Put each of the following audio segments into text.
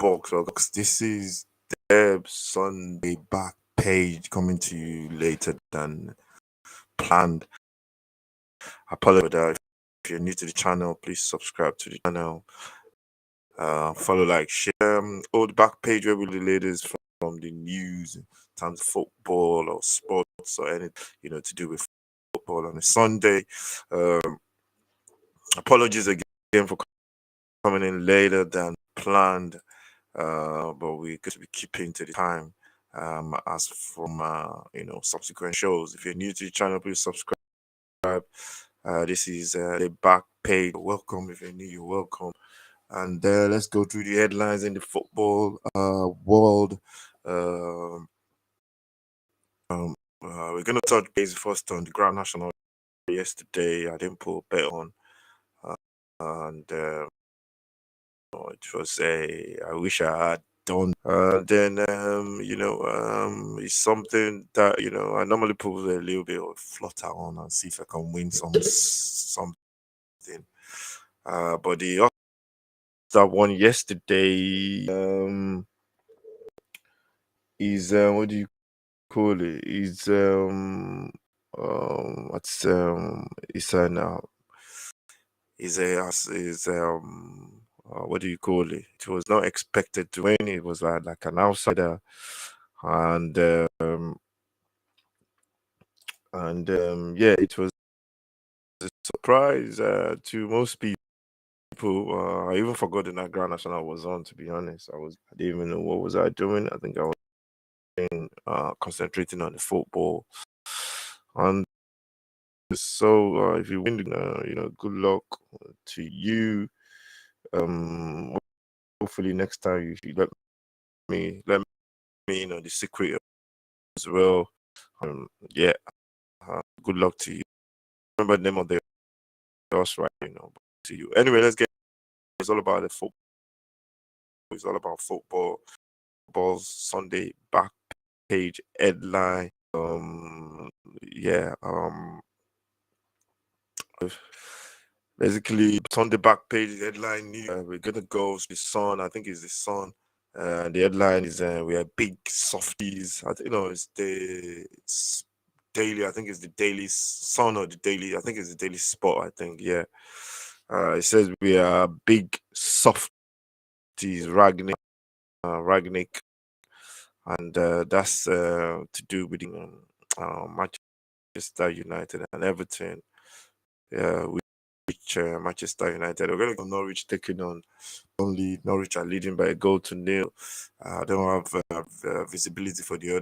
box. This is Deb's Sunday back page coming to you later than planned. Apologize for that. If you're new to the channel, please subscribe to the channel. Follow, like, share. The back page where we the latest from the news in terms of football or sports or anything to do with football on a Sunday. Apologies again for coming in later than planned, but we're going to be keeping to the time as from subsequent shows. If you're new to the channel, please subscribe. This is the back page. Welcome. If you're new, you're welcome. And let's go through the headlines in the football world. We're going to touch base first on the Grand National yesterday. I didn't put a bet on, and it was I wish I had done. Then it's something that I normally put a little bit of flutter on and see if I can win something. But the odds that won yesterday is what do you call it? Is what's it's an is what do you call it? It was not expected to win. It was like an outsider, and yeah, it was a surprise to most people. I even forgot that Grand National was on. To be honest, I didn't even know what was I doing. I think I was concentrating on the football, and so if you win, good luck to you. Hopefully next time you should let me know the secret as well. Yeah, good luck to you. Remember the name of the house, right? To you. Anyway, let's get. It's all about the football. It's all about football. Football's Sunday back page headline. Yeah. Basically, Sunday back page headline. We're gonna go to the Sun. I think it's the Sun. The headline is we are big softies. I think it's daily. I think it's the Daily Sun or the Daily. I think it's the Daily Sport. I think it says we are big softies. Ragnick, and that's to do with Manchester United and Everton. Which Manchester United are going to Norwich taking on. Only Norwich are leading by a goal to nil. I don't have visibility for the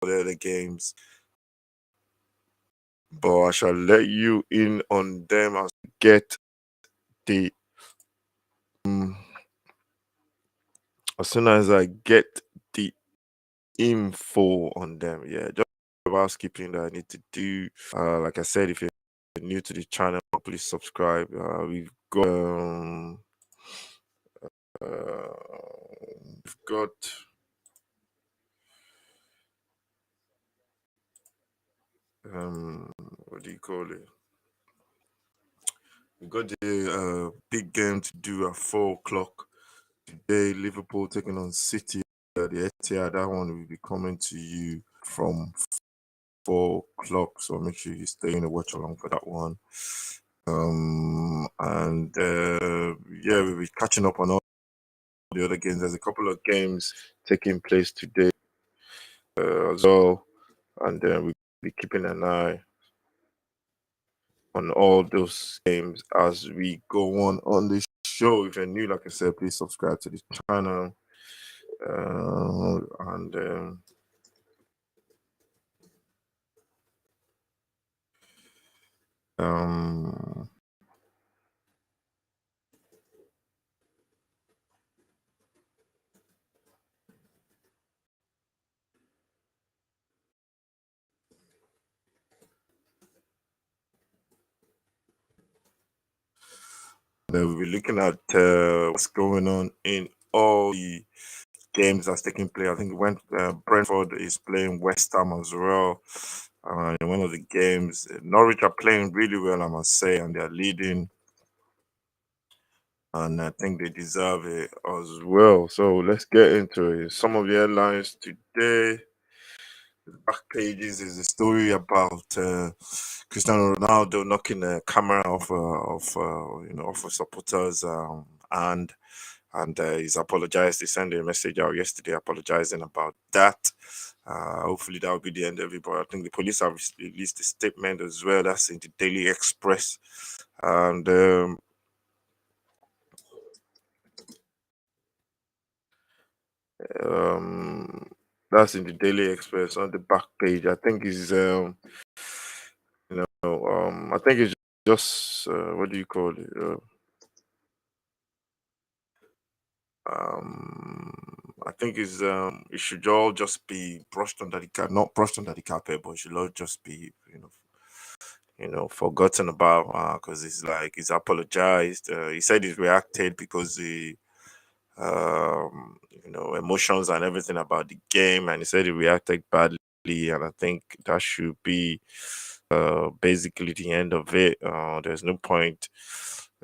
other games, but I shall let you in on them as we get the as soon as I get the info on them. Yeah, just housekeeping that I need to do. Like I said, if you're new to the channel, please subscribe. We've got what do you call it? We've got the big game to do at 4:00 today. Liverpool taking on City at the Etihad. That one will be coming to you from 4:00. So make sure you stay in and watch along for that one. And yeah, we'll be catching up on all the other games. There's a couple of games taking place today as well, and then we'll be keeping an eye on all those games as we go on this show. If you're new, like I said, please subscribe to the channel. And we'll be looking at what's going on in all the games that's taking place. I think Brentford is playing West Ham as well. In one of the games, Norwich are playing really well, I must say, and they're leading and I think they deserve it as well. So let's get into it. Some of the headlines today, the back pages, is a story about Cristiano Ronaldo knocking the camera off of supporters, and he's apologized. He sent a message out yesterday apologizing about that. Hopefully that will be the end of it. But I think the police have released a statement as well. That's in the Daily Express, and um, that's in the Daily Express on the back page. I think is I think it's just what do you call it? I think it should all just be brushed under the carpet, not brushed under the carpet, but it should all just be forgotten about because it's like he's apologized. He said he's reacted because he emotions and everything about the game, and he said he reacted badly, and I think that should be basically the end of it. There's no point.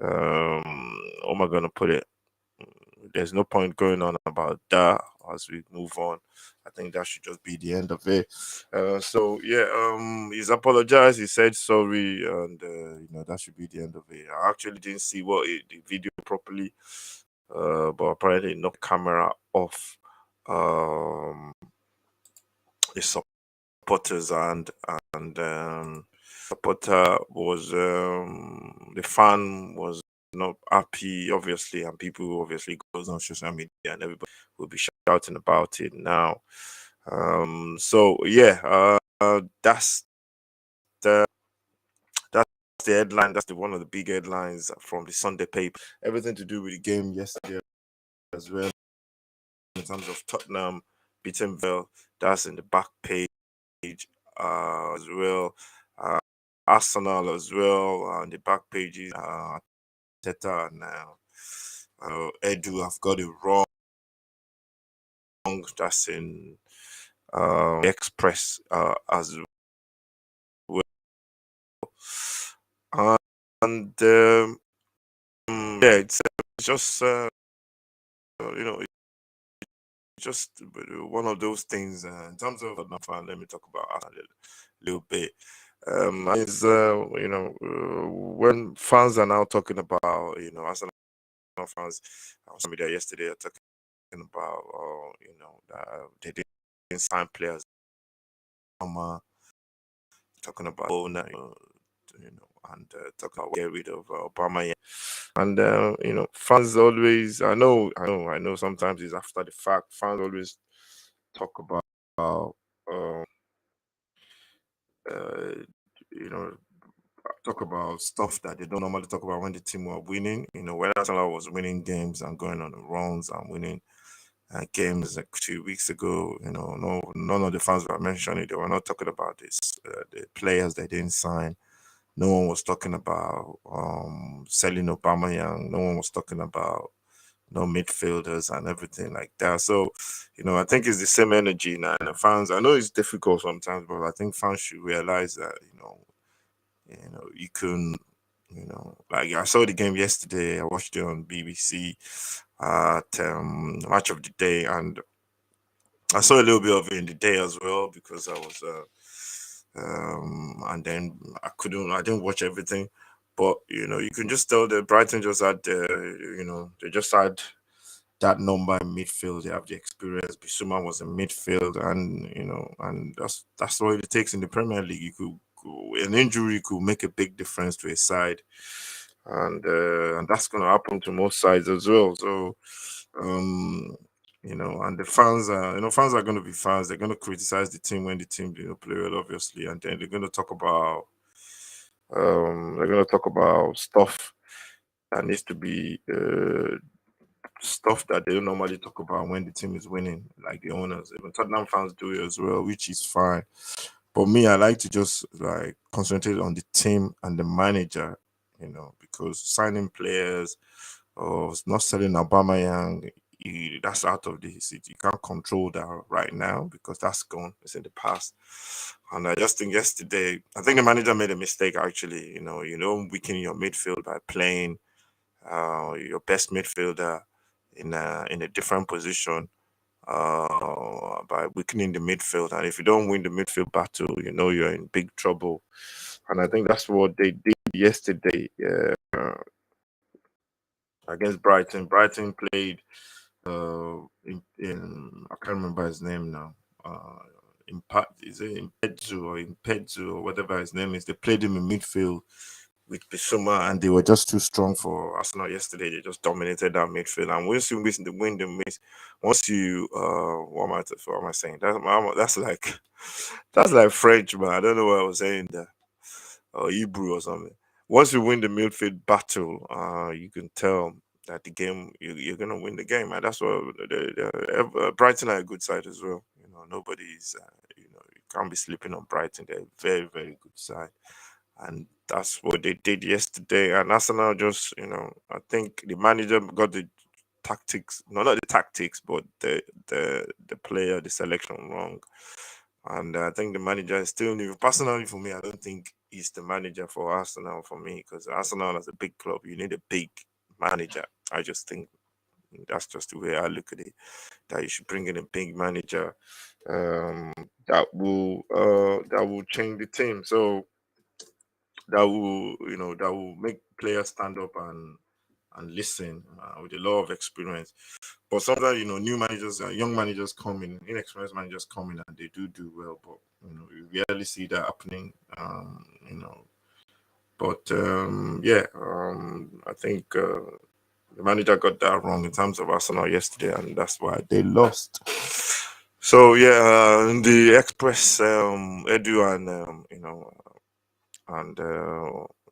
How am I gonna put it? There's no point going on about that as we move on. I think that should just be the end of it. So yeah, he's apologized. He said sorry, and that should be the end of it. I actually didn't see the video properly, but apparently knocked camera off um, his supporters, and supporter was the fan was not happy, obviously, and people obviously goes on social media and everybody will be shouting about it now. So yeah, the that's the headline. That's the one of the big headlines from the Sunday paper. Everything to do with the game yesterday as well. In terms of Tottenham beating Vale, that's in the back page as well. Uh, Arsenal as well on the back pages. Teta and Edu have got it wrong. That's in Express as well. And yeah, it's just you know just one of those things. In terms of Tottenham fan, let me talk about Arsenal a little bit. Is when fans are now talking about Arsenal fans on social media yesterday are talking about that they didn't sign players. Talking about owner, and talking about get rid of Obama, and fans always. I know. Sometimes it's after the fact. Fans always talk about um, uh, you know talk about stuff that they don't normally talk about when the team were winning. When Arsenal was winning games and going on the runs and winning games like 2 weeks ago. No, none of the fans were mentioning it. They were not talking about this. The players they didn't sign. No one was talking about selling Obama Young. No one was talking about no midfielders and everything like that. So, I think it's the same energy now. And the fans, I know it's difficult sometimes, but I think fans should realize that you can, like I saw the game yesterday. I watched it on BBC at Match of the Day, and I saw a little bit of it in the day as well because I was, and then I didn't watch everything, but you can just tell that Brighton just had, they just had that number in midfield. They have the experience. Bissouma was in midfield, and that's what it takes in the Premier League. An injury could make a big difference to a side, and that's going to happen to most sides as well. So, um, and the fans are, fans are going to be fans. They're going to criticize the team when the team play well, obviously, and then they're going to talk about stuff that needs to be stuff that they don't normally talk about when the team is winning, like the owners. Even Tottenham fans do it as well, which is fine. But me, I like to just like concentrate on the team and the manager, because signing players or not selling Obama Young, that's out of the city. You can't control that right now because that's gone. It's in the past. And I just think yesterday, I think the manager made a mistake actually. You don't weaken your midfield by playing your best midfielder in a different position by weakening the midfield. And if you don't win the midfield battle, you know you're in big trouble. And I think that's what they did yesterday against Brighton. Brighton played in I can't remember his name now. Is it Impedzu or whatever his name is? They played him in midfield with Bissouma, and they were just too strong for Arsenal yesterday. They just dominated that midfield. And once you win the miss, once you what am I saying? That's like that's like French, man. I don't know what I was saying there, or Hebrew or something. Once you win the midfield battle, you can tell that the game you're gonna win the game, and that's what Brighton are a good side as well. You know, nobody's you can't be sleeping on Brighton. They're a very very good side, and that's what they did yesterday. And Arsenal just, I think the manager got the tactics, no, not the tactics, but the player, the selection wrong. And I think the manager is still new. Personally, for me, I don't think he's the manager for Arsenal for me because Arsenal as a big club, you need a big manager. I just think that's just the way I look at it. That you should bring in a big manager um, that will change the team. So that will make players stand up and listen with a lot of experience. But sometimes new managers, young managers come in, inexperienced managers come in, and they do well. But you rarely see that happening. But yeah, I think the manager got that wrong in terms of Arsenal yesterday, and that's why they lost. So yeah, the Express, Edu, and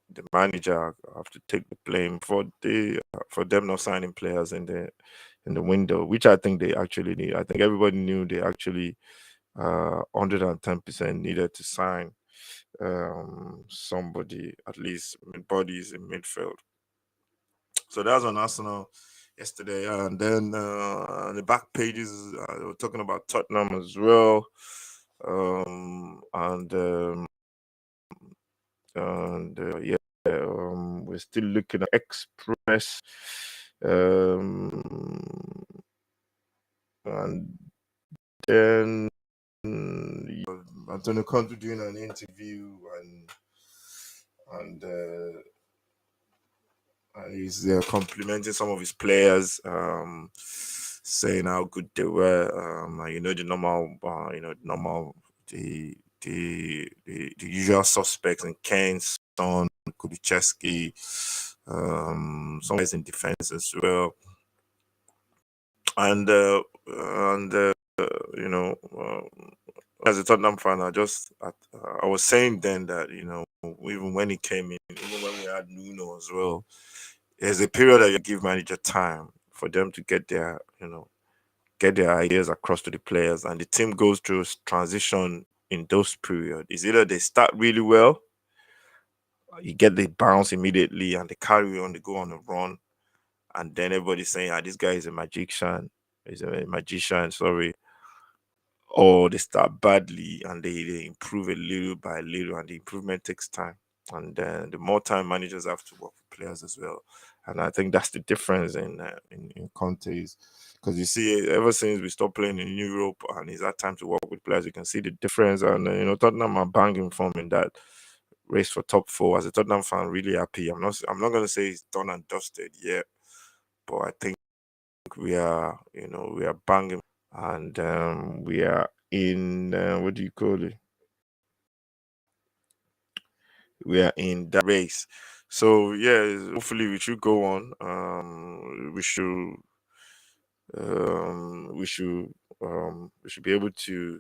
the manager have to take the blame for them not signing players in the window, which I think they actually need. I think everybody knew they actually 110% needed to sign somebody, at least bodies in midfield. So that's on Arsenal yesterday, and then the back pages they were talking about Tottenham as well, and yeah, we're still looking at Express, and then Antonio Conte doing an interview, and he's complimenting some of his players, saying how good they were. And the normal, the usual suspects in Kane, Son, Kubicheski, some guys in defense as well, and you know. As a Tottenham fan, I was saying then that even when he came in, even when we had Nuno as well, there's a period that you give manager time for them to get their ideas across to the players, and the team goes through a transition in those periods. Is either they start really well, you get the bounce immediately, and they carry on, they go on a run, and then everybody's saying, "Ah, this guy is a magician. He's a magician." Sorry, or they start badly and they improve a little by little, and the improvement takes time. And the more time managers have to work with players as well. And I think that's the difference in Conte's, because you see, ever since we stopped playing in Europe and it's that time to work with players, you can see the difference. And Tottenham are banging form in that race for top four. As a Tottenham fan, really happy. I'm not going to say it's done and dusted yet, but I think we are banging, and we are in what do you call it? We are in that race. So yeah, hopefully we should go on. We should be able to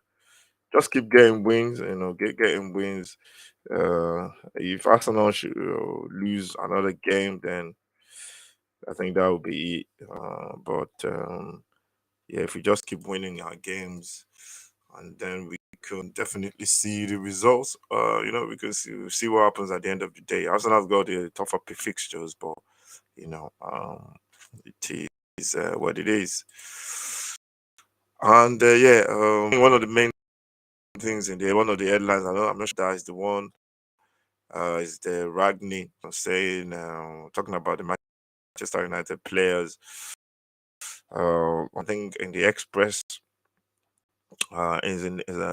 just keep getting wins. Getting wins. If Arsenal should lose another game, then I think that would be it. But yeah, if we just keep winning our games, and then we can definitely see the results. We can see what happens at the end of the day. Arsenal have got the tougher fixtures, but it is what it is. And yeah, one of the main things in there, one of the headlines, I'm not sure that is the one, is the Ragnick saying, talking about the Manchester United players. I think in the Express, I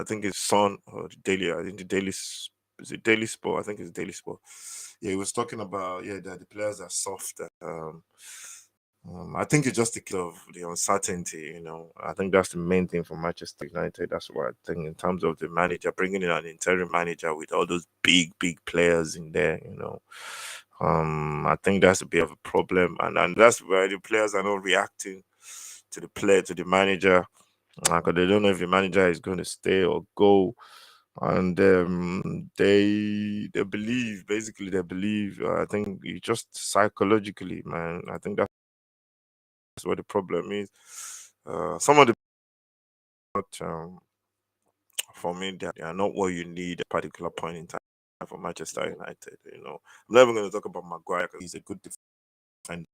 think it's Son or the Daily. I think the Daily is it Daily Sport. I think it's Daily Sport. Yeah, he was talking about that the players are soft. I think it's just the case of the uncertainty. I think that's the main thing for Manchester United. That's what I think in terms of the manager bringing in an interim manager with all those big players in there. I think that's a bit of a problem, and that's why the players are not reacting to the manager, because they don't know if the manager is going to stay or go, and they believe. I think it's just psychologically, man. I think that's what the problem is. Some of the for me, they are not what you need at a particular point in time for Manchester United. I'm never going to talk about Maguire because he's a good defender,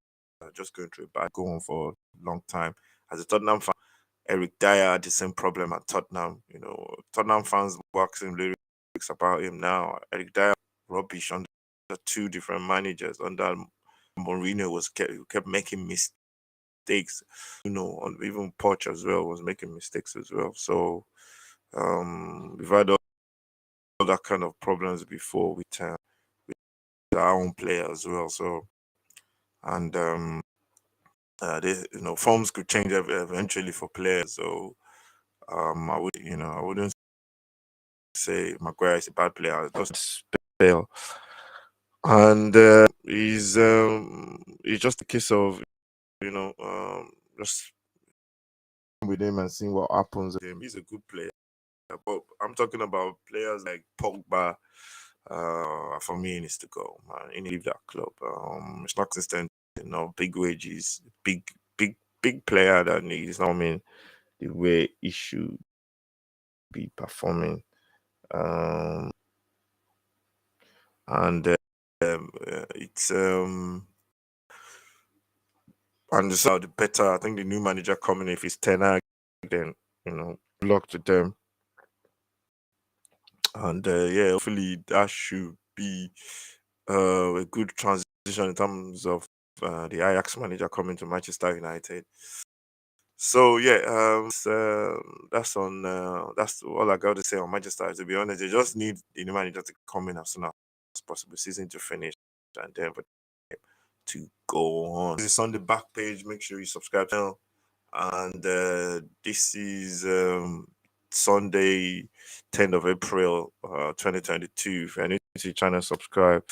just going through a bad go on for a long time. As a Tottenham fan, Eric Dyer had the same problem at Tottenham. Tottenham fans waxing lyrics about him now. Eric Dyer rubbish under two different managers. Under Mourinho kept making mistakes. Even Poch as well was making mistakes as well. So we've had all that kind of problems before with our own player as well. So and forms could change eventually for players. So I wouldn't say Maguire is a bad player. It doesn't spell, and it's just a case of just with him and seeing what happens with him. He's a good player, but I'm talking about players like Pogba. For me, he needs to go, man. He needs to leave that club. It's not consistent, big wages, big player that needs not mean the way he should be performing. And it's and so the better. I think the new manager coming, if it's Ten Hag, then good luck to them. And hopefully that should be a good transition in terms of the Ajax manager coming to Manchester United. So yeah, that's all I got to say on Manchester. To be honest, they just need the new manager to come in as soon as possible, season to finish, and then for them to go on. This is on the back page. Make sure you subscribe now. And this is Sunday, 10th of April, 2022. If you're new to the channel, subscribe.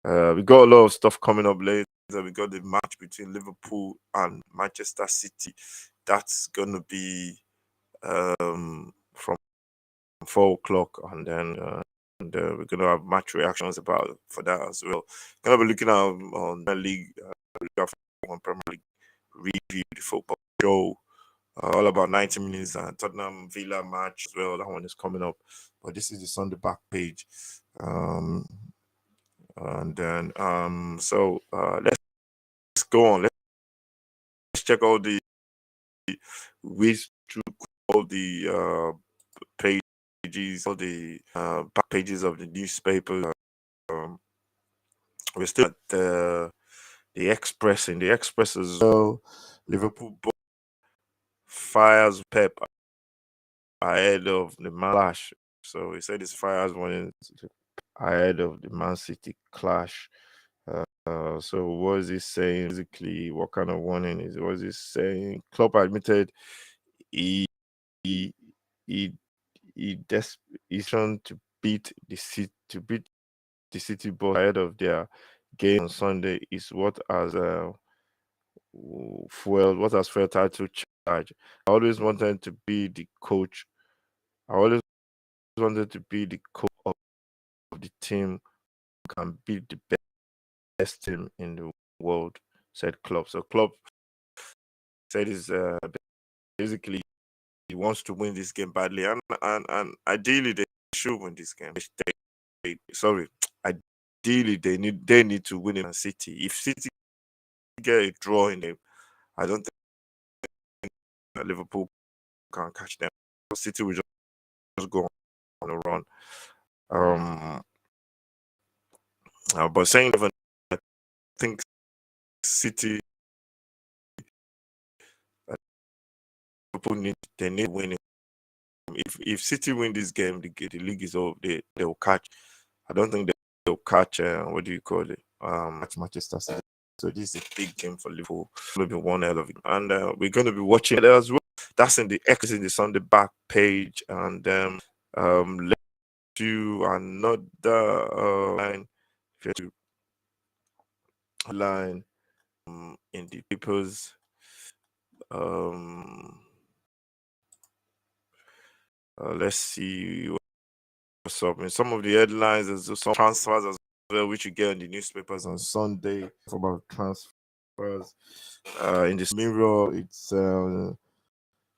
We got a lot of stuff coming up later. We got the match between Liverpool and Manchester City. That's gonna be from 4 o'clock, and then we're gonna have match reactions for that as well. Gonna be looking at on the league, on Premier League review, the football show, all about 90 minutes, and Tottenham Villa match as well. That one is coming up, but this is the Sunday back page. And then so let's go on. Let's check all the ways through all the pages, all the back pages of the newspaper. We're still at the Express. In the Express as well, Liverpool fires Pep ahead of the clash. So he said his fires one ahead of the Man City clash. So what is he saying? Basically, what kind of warning is? What is he saying? Klopp admitted he he he he's trying to beat the City boss ahead of their game on Sunday is what has fuel title charge. I always wanted to be the coach. I always wanted to be the coach of the team who can beat the best team in the world, said Klopp. So Klopp said is basically he wants to win this game badly, and ideally they should win this game. Sorry, ideally they need to win in City. If City get a draw in them, I don't think that Liverpool can catch them. City will just go on a run. But saying I think City, they need winning. If City win this game, the league is over. They will catch. I don't think they'll catch. What do you call it? Catch Manchester City. So this is a big game for Liverpool. Maybe one hell of it, and we're going to be watching it as well. That's in the X in the Sunday back page, and let's do another line. If you line in the papers. Um, let's see what's up. In some of the headlines, there's some transfers as well, which you get in the newspapers on Sunday about transfers. In this mirror, it's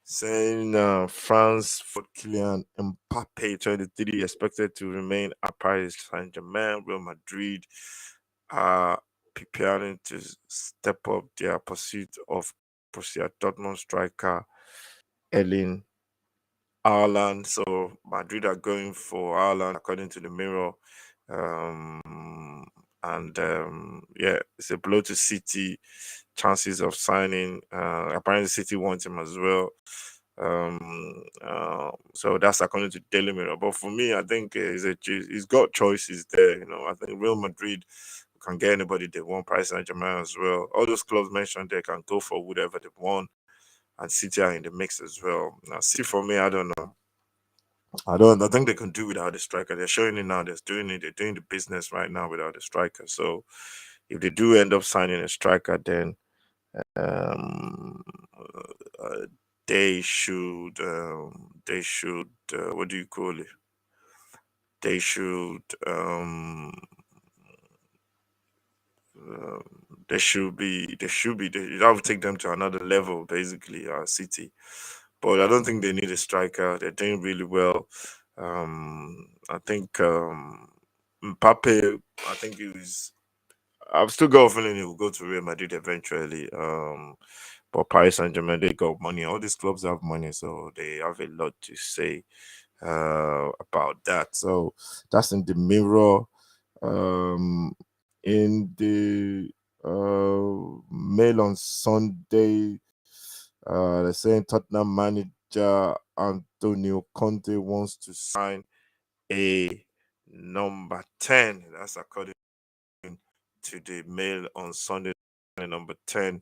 saying France for Kylian Mbappe, 23, expected to remain at Paris Saint-Germain. Real Madrid are preparing to step up their pursuit of Borussia Dortmund striker Erling Haaland. So Madrid are going for Haaland, according to the Mirror. And yeah, it's a blow to City chances of signing. Apparently, City wants him as well. So that's according to Daily Mirror. But for me, I think he's got choices there. I think Real Madrid can get anybody they want. Paris Saint-Germain as well. All those clubs mentioned, they can go for whatever they want, and City are in the mix as well. Now, City for me, I don't know. I think they can do without the striker. They're showing it now. They're doing it. They're doing the business right now without the striker. So if they do end up signing a striker, then um, uh, they should. What do you call it? They should. They should be. They should be. That would take them to another level, basically. City, but I don't think they need a striker. They're doing really well. I think Mbappe. I think he was. I've still got a feeling he will go to Real Madrid eventually. But Paris Saint Germain, they got money. All these clubs have money, so they have a lot to say about that. So that's in the Mirror. Um, in the Mail on Sunday, they're saying Tottenham manager Antonio Conte wants to sign a number 10. That's according to the Mail on Sunday. Number 10.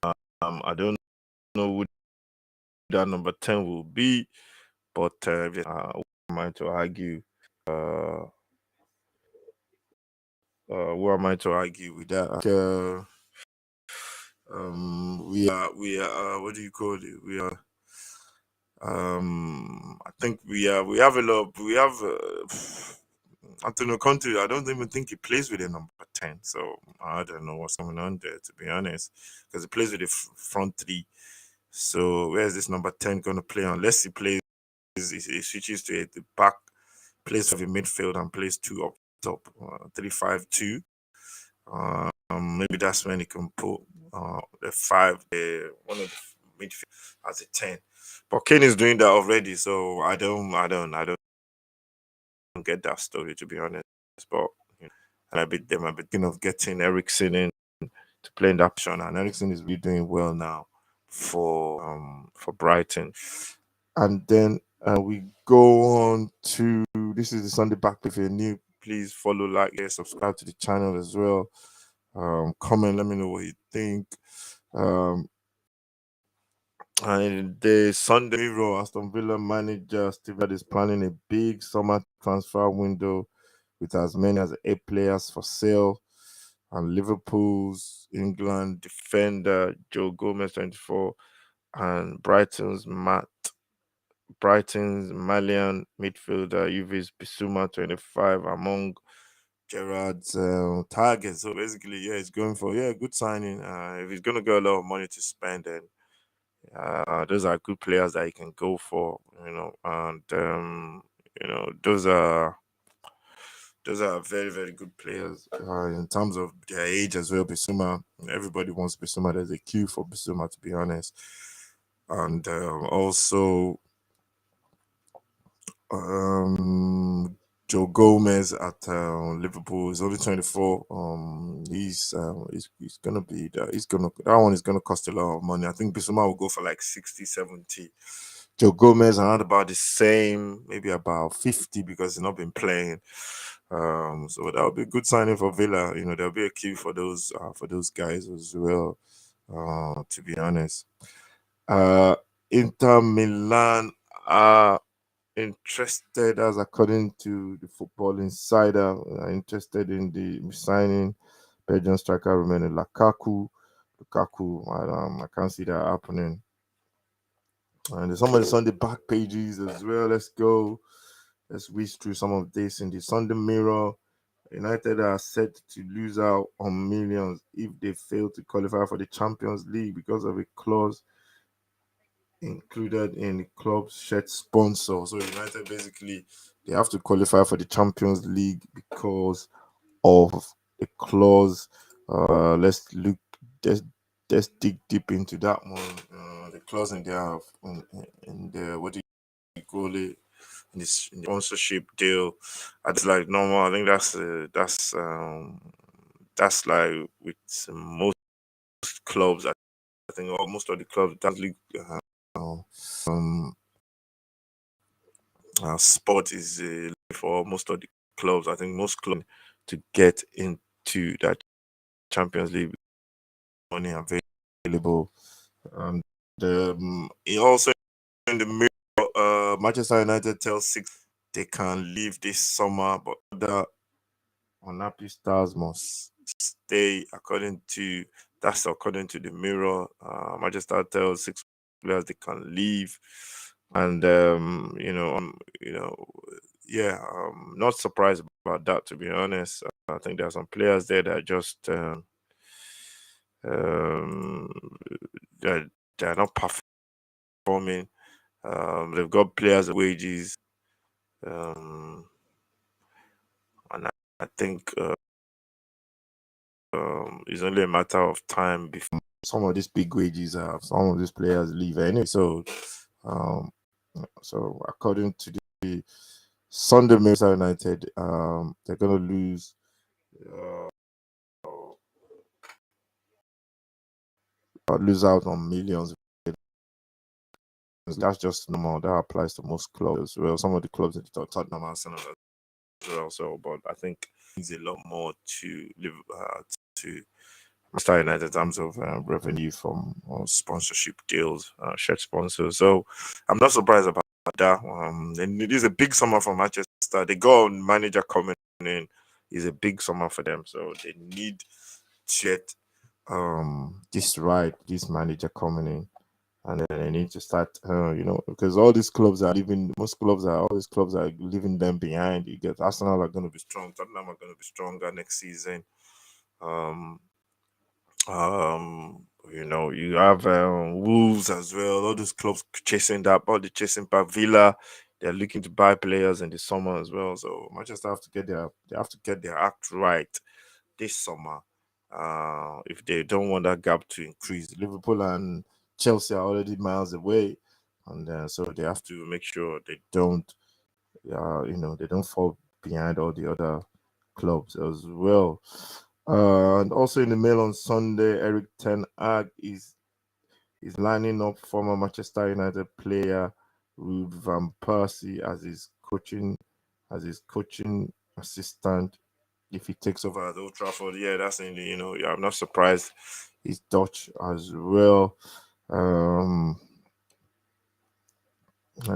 I don't know who that number 10 will be, but who am I to argue? Who am I to argue with that? What do you call it? I think we have a lot. We have Antonio Conte. I don't even think he plays with a number 10. So I don't know what's going on there, to be honest, because he plays with the front three. So where's this number 10 going to play unless he switches to the back, plays of a midfield and plays two up top, 3-5-2. Maybe that's when he can put the five, one of the midfield as a 10. But Kane is doing that already, so I don't get that story, to be honest. But and they might be thinking of getting Ericsson in to play in that position, and Ericsson is really doing well now for Brighton. And then we go on to this is the Sunday back. If you're new, please follow, like, subscribe to the channel as well. Comment, let me know what you think. And the Sunday Mirror, Aston Villa manager Steve is planning a big summer transfer window with as many as 8 players for sale. And Liverpool's England defender Joe Gomez, 24, and Brighton's Malian midfielder Yves Bissouma, 25, among Gerard's targets. So basically, yeah, he's going for good signing. If he's gonna get a lot of money to spend, then those are good players that he can go for, and those are very, very good players in terms of their age as well. Bissouma, everybody wants Bissouma. There's a queue for Bissouma, to be honest, and also Joe Gomez at Liverpool is only 24. He's gonna be he's gonna that one is gonna cost a lot of money. I think Bissouma will go for like 60, 70. Joe Gomez around about the same, maybe about 50 because he's not been playing. So that would be a good signing for Villa. You know, there'll be a queue for those guys as well. To be honest, uh, Inter Milan are interested, as according to the Football Insider, interested in the signing Belgian striker Romelu Lukaku. I can't see that happening. And there's some of this on the back pages as well. Let's go. Let's whiz through some of this in the Sunday Mirror. United are set to lose out on millions if they fail to qualify for the Champions League because of a clause included in the club's shirt sponsor. So United basically they have to qualify for the Champions League because of a clause. Let's look. Let's, let's dig deep into that one. The clause in there in the what do you call it? In the sponsorship deal. It's like normal. I think that's like with most clubs. I think most of the clubs that league. Um, sport is for most of the clubs. I think most clubs to get into that Champions League money available. And also in the mirror, Manchester United tells six they can leave this summer, but the unhappy stars must stay. According to the mirror. Manchester tells six players they can leave, and yeah, not surprised about that, to be honest. I think there are some players there that just um, they're, they're not performing. They've got players' wages, um, and I think it's only a matter of time before some of these big wages some of these players leave anyway. Um, so according to the Sunday Manchester United, they're gonna lose out on millions. That's just normal. That applies to most clubs as well. Some of the clubs at Tottenham, Arsenal as well. So, but I think it's a lot more to live to Manchester United in terms of revenue from sponsorship deals, shirt sponsors. So I'm not surprised about that. And it is a big summer for Manchester. They got a manager coming in. It's a big summer for them. So they need to get this right, this manager coming in. And then they need to start, because all these clubs are leaving. All these clubs are leaving them behind. You get Arsenal are going to be strong. Tottenham are going to be stronger next season. Um, you have Wolves as well. All those clubs chasing that, all the chasing back Villa. They're looking to buy players in the summer as well. So Manchester have to get their act right this summer. If they don't want that gap to increase, Liverpool and Chelsea are already miles away, and so they have to make sure they don't fall behind all the other clubs as well. And also in the mail on Sunday, Eric Ten Hag is lining up former Manchester United player Ruud van Persie as his coaching assistant if he takes over at Old Trafford. Yeah, I'm not surprised. He's Dutch as well. And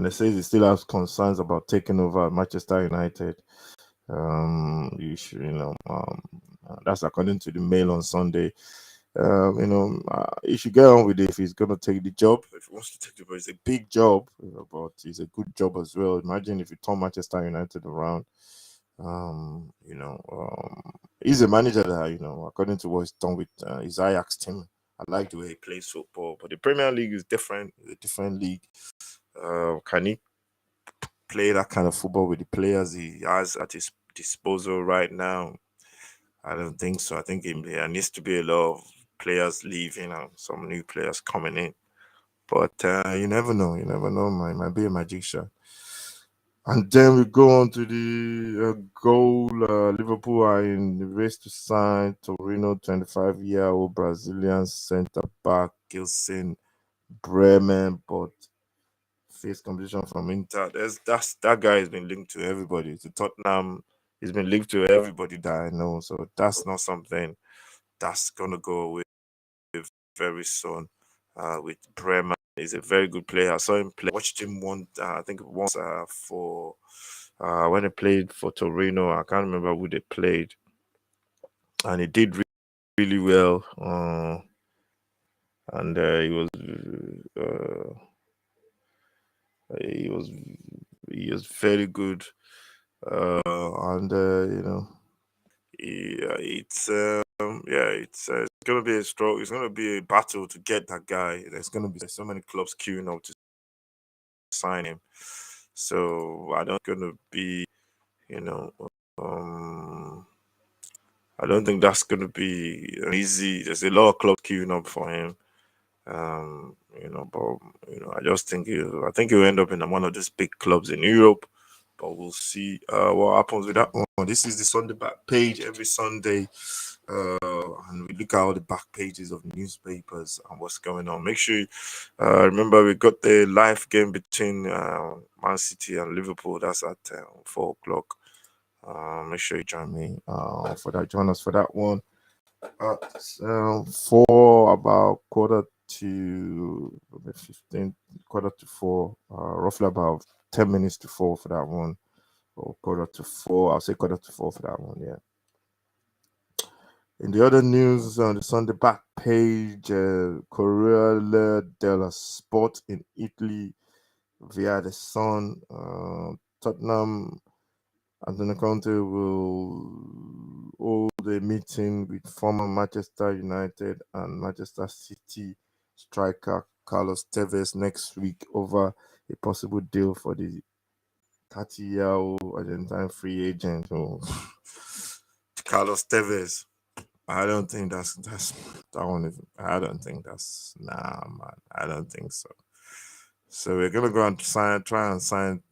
they say he still has concerns about taking over Manchester United. That's according to the Mail on Sunday. He should get on with it if he's going to take the job. If he wants to take the job, it's a big job, but it's a good job as well. Imagine if you turn Manchester United around. He's a manager that, according to what he's done with his Ajax team. I like the way he plays football, but the Premier League is different. It's a different league. Can he play that kind of football with the players he has at his disposal right now? I don't think so. I think there needs to be a lot of players leaving and some new players coming in. But you never know. You never know. Might be a magician. And then we go on to the goal. Liverpool are in the race to sign Torino 25-year-old Brazilian centre back Gilson Bremen, but face competition from Inter. That guy has been linked to everybody. To Tottenham, he's been linked to everybody that I know. So that's not something that's gonna go away very soon. With Bremen, he's a very good player. I saw him play. Watched him I think once for when he played for Torino. I can't remember who they played, and he did really well. And uh, he was he was very good. And it's gonna be a struggle. It's gonna be a battle to get that guy. There's so many clubs queuing up to sign him. So I don't gonna be, you know, um, I don't think that's gonna be easy. There's a lot of clubs queuing up for him. But I just think I think he'll end up in one of these big clubs in Europe. But we'll see what happens with that one. This is the Sunday back page every Sunday, and we look at all the back pages of newspapers and what's going on. Make sure remember we got the live game between Man City and Liverpool. That's at 4 o'clock. Make sure you join me for that. Join us for that one. For about quarter to 4, roughly about 10 minutes to 4 for that one, or quarter to 4. I'll say quarter to 4 for that one. Yeah. In the other news on the Sunday back page, Corriere dello Sport in Italy via the Sun, Tottenham Antonio Conte will hold a meeting with former Manchester United and Manchester City striker Carlos Tevez next week over a possible deal for the 30-year-old Argentine free agent. Carlos Tevez. I don't think that's that one is. I don't think that's man. I don't think so. So we're gonna go and try and sign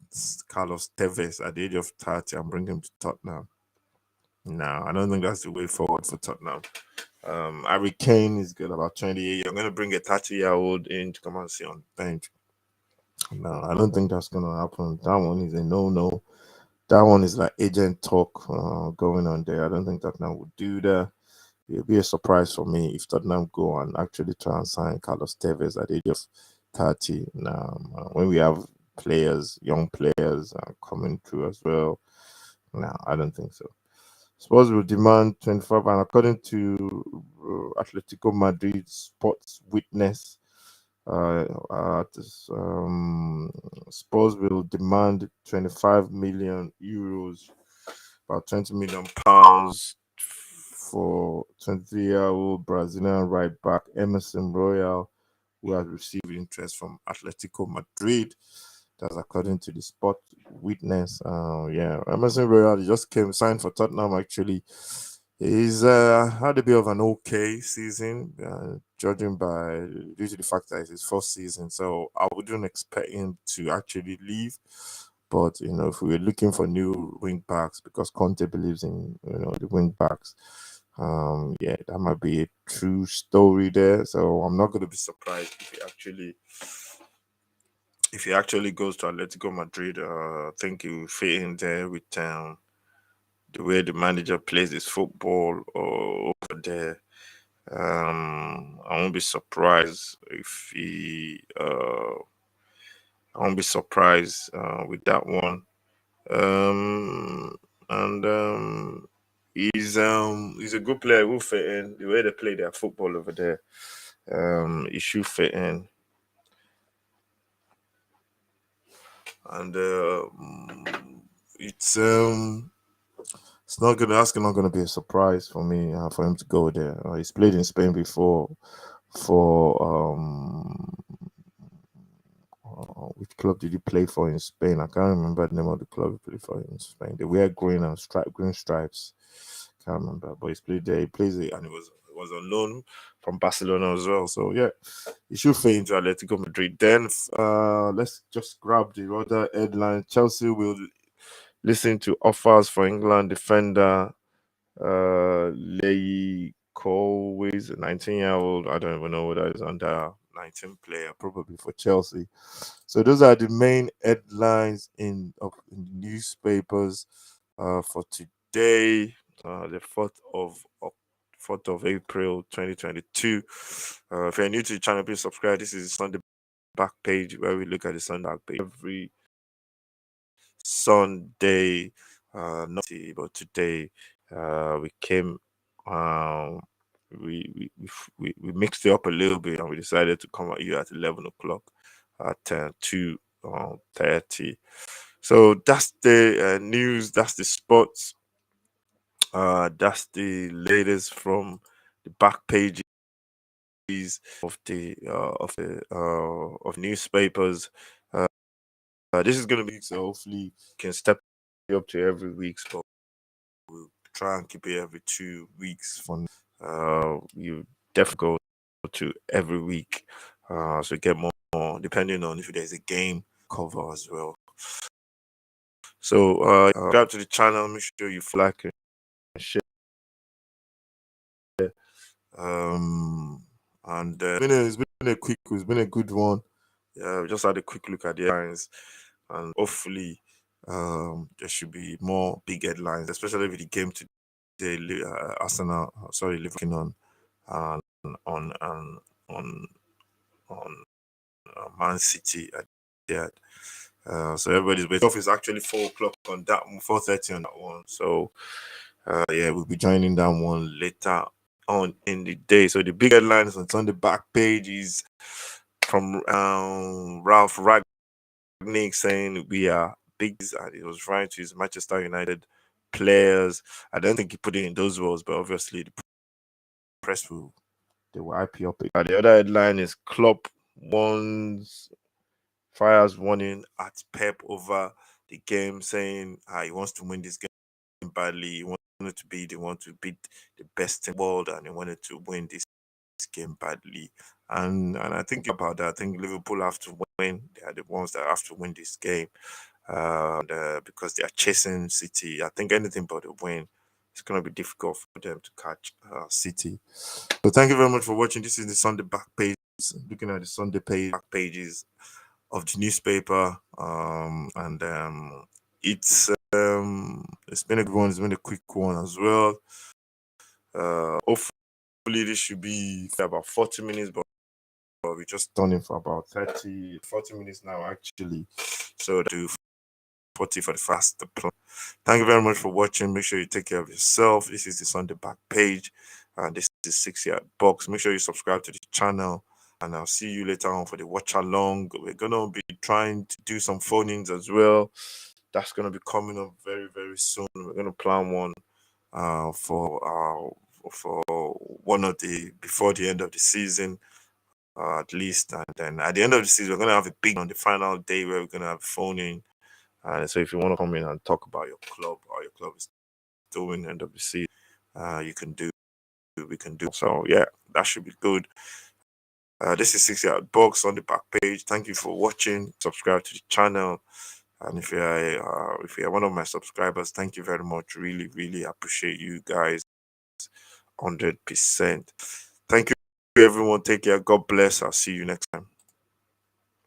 Carlos Tevez at the age of 30 and bring him to Tottenham. No, I don't think that's the way forward for Tottenham. Harry Kane is good, about 28. You're going to bring a 30-year-old in to come and sit on the bench. No, I don't think that's going to happen. That one is a no-no. That one is like agent talk going on there. I don't think Tottenham would do that. It'll be a surprise for me if Tottenham go and actually try and sign Carlos Tevez at the age of 30. Now, when we have young players coming through as well, no, I don't think so. Spurs will demand 25, and according to Atletico Madrid Sports Witness, Spurs will demand 25 million euros, about 20 million pounds, for 23-year-old Brazilian right back Emerson Royal, who has received interest from Atletico Madrid. That's according to the Sport Witness. Emerson Royal just signed for Tottenham. Actually, he's had a bit of an okay season, judging by due to the fact that it's his first season. So I wouldn't expect him to actually leave. But if we were looking for new wing backs, because Conte believes in the wing backs, that might be a true story there. So I'm not going to be surprised if he actually goes to Atletico Madrid. I think he will fit in there with the way the manager plays his football over there. I won't be surprised if he. I won't be surprised with that one. And he's a good player. He will fit in the way they play their football over there. He should fit in. And it's that's not gonna be a surprise for me for him to go there. He's played in Spain before for which club did he play for in Spain? I can't remember the name of the club he played for in Spain. They wear green stripes. Can't remember, but he's played there. He plays it, and it was was on loan from Barcelona as well. So yeah, he should fade into Atletico Madrid. Then let's just grab the other headline. Chelsea will listen to offers for England defender Leigh Colwill, a 19-year-old. I don't even know what that is, under 19 player, probably for Chelsea. So those are the main headlines in the newspapers for today, the 4th of April 2022. If you're new to the channel, please subscribe. This is the Sunday back page where we look at the Sunday back page every Sunday. Not today, but today we came. Um, we mixed it up a little bit, and we decided to come at you at 11 o'clock at 2:30. So that's the news. That's the sports. That's the latest from the back pages of newspapers. This is gonna be, so hopefully you can step up to every week. So we'll try and keep it every 2 weeks. You definitely go to every week, so get more depending on if there's a game cover as well. So subscribe to the channel. Make sure you like and share. And it's been a good one. Yeah, we just had a quick look at the headlines, and hopefully there should be more big headlines, especially with the game today. Liverpool on on Man City at that. So everybody's waiting. Off is actually 4 o'clock on that one, 4:30 on that one. So yeah, we'll be joining that one later on in the day. So the big headlines on the back page is from Ralph Ragnick saying we are big, and he was trying to use Manchester United players. I don't think he put it in those words, but obviously the press will IP up. The other headline is Klopp fires warning at Pep over the game, saying he wants to win this game badly. He wanted to be the one to beat the best in the world, and he wanted to win this game badly. And I think about that. I think Liverpool have to win. They are the ones that have to win this game, because they are chasing City. I think anything but a win. It's going to be difficult for them to catch City. So thank you very much for watching. This is the Sunday back page. Looking at the Sunday back pages of the newspaper, and it's been a good one. It's been a quick one as well. Hopefully this should be about 40 minutes, but we just done it for about 40 minutes now actually. So do 40 for the fast plan. Thank you very much for watching. Make sure you take care of yourself. This is the Sunday back page, and this is 6-yard box. Make sure you subscribe to the channel, and I'll see you later on for the watch along. We're gonna be trying to do some phone-ins as well. That's gonna be coming up very, very soon. We're gonna plan one for one of the before the end of the season, at least, and then at the end of the season we're gonna have a big on the final day where we're gonna have phone in. And so if you want to come in and talk about your club or your club is doing end of the season, we can do. So yeah, that should be good. This is 6-yard box on the back page. Thank you for watching. Subscribe to the channel, and if you're one of my subscribers, thank you very much. Really, really appreciate you guys 100%. Thank you everyone. Take care. God bless. I'll see you next time.